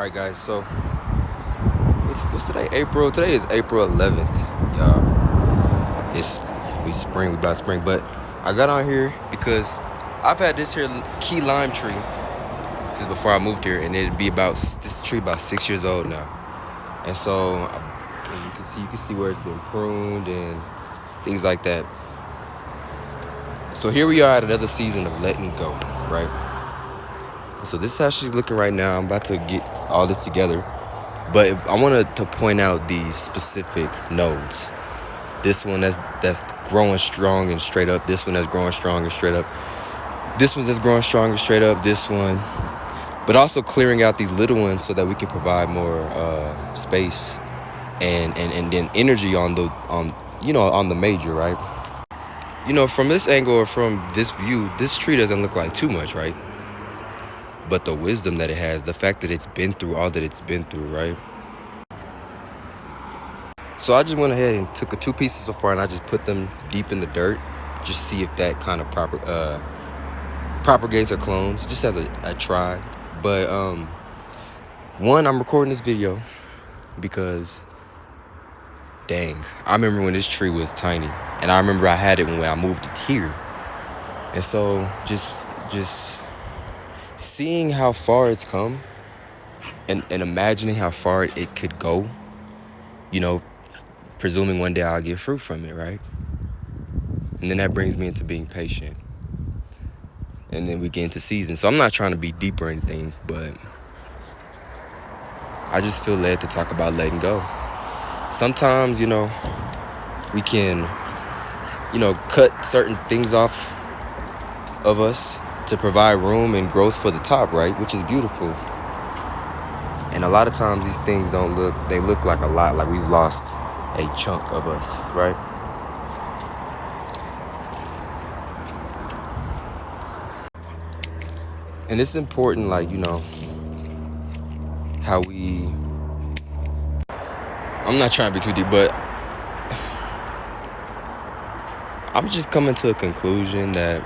All right, guys. So, what's today? April. Today is April 11th. Y'all, we spring. We about spring. But I got on here because I've had this here key lime tree since before I moved here, and it'd be about this tree about 6 years old now. And so, you can see where it's been pruned and things like that. So here we are at another season of letting go, right? So this is how she's looking right now. I'm about to get all this together. But I wanted to point out these specific nodes. This one that's growing strong and straight up. This one that's growing strong and straight up. This one that's growing strong and straight up. This one. But also clearing out these little ones so that we can provide more space and then energy on the major, right? From this angle or from this view, this tree doesn't look like too much, right? But the wisdom that it has, the fact that it's been through all that it's been through, right? So I just went ahead and took two pieces so far and I just put them deep in the dirt. Just see if that kind of propagates or clones, just as a try. But one, I'm recording this video because, dang, I remember when this tree was tiny. And I remember I had it when I moved it here. And so just seeing how far it's come and imagining how far it could go, presuming one day I'll get fruit from it, right? And then that brings me into being patient. And then we get into season. So I'm not trying to be deep or anything, but I just feel led to talk about letting go. Sometimes, we can, cut certain things off of us to provide room and growth for the top, right? Which is beautiful. And a lot of times these things they look like a lot, like we've lost a chunk of us, right? And it's important, how I'm not trying to be too deep, but I'm just coming to a conclusion that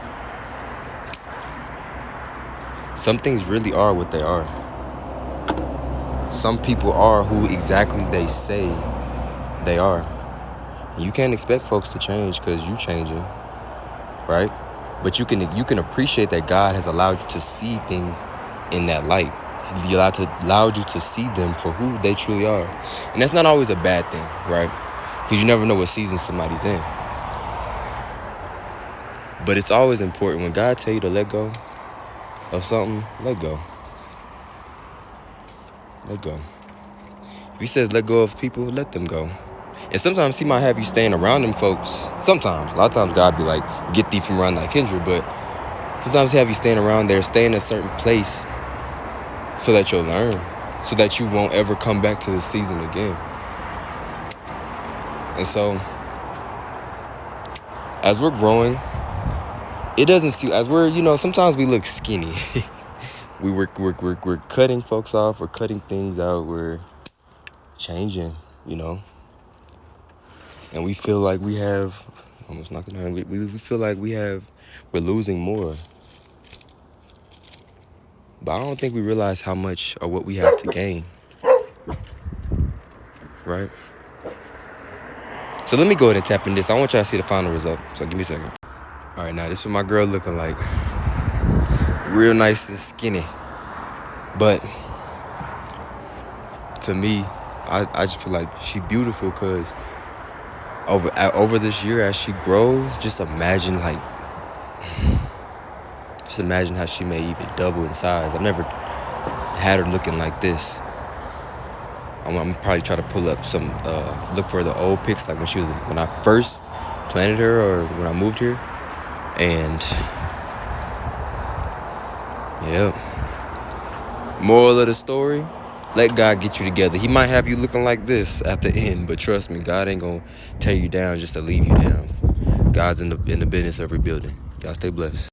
some things really are what they are. Some people are who exactly they say they are. And you can't expect folks to change because you changing, right? But you can appreciate that God has allowed you to see things in that light. He allowed you to see them for who they truly are. And that's not always a bad thing, right? Because you never know what season somebody's in. But it's always important when God tell you to let go of something, let go. Let go. If he says let go of people, let them go. And sometimes he might have you staying around them folks. Sometimes. A lot of times God be like, get thee from around thy kindred. But sometimes he have you staying around there, stay in a certain place so that you'll learn. So that you won't ever come back to this season again. And so, as we're growing, it doesn't seem, as we're, sometimes we look skinny. We're cutting folks off, we're cutting things out, we're changing, and we feel like we have, almost knocking down, we feel like we're losing more. But I don't think we realize how much or what we have to gain, right? So let me go ahead and tap in this. I want y'all to see the final result, so give me a second. All right, now this is what my girl looking like. Real nice and skinny. But to me, I just feel like she's beautiful because over this year as she grows, just imagine how she may even double in size. I've never had her looking like this. I'm probably try to pull up some, look for the old pics, like when I first planted her or when I moved here. And yeah. Moral of the story, let God get you together. He might have you looking like this at the end, but trust me, God ain't gonna tear you down just to leave you down. God's in the business of rebuilding. Y'all stay blessed.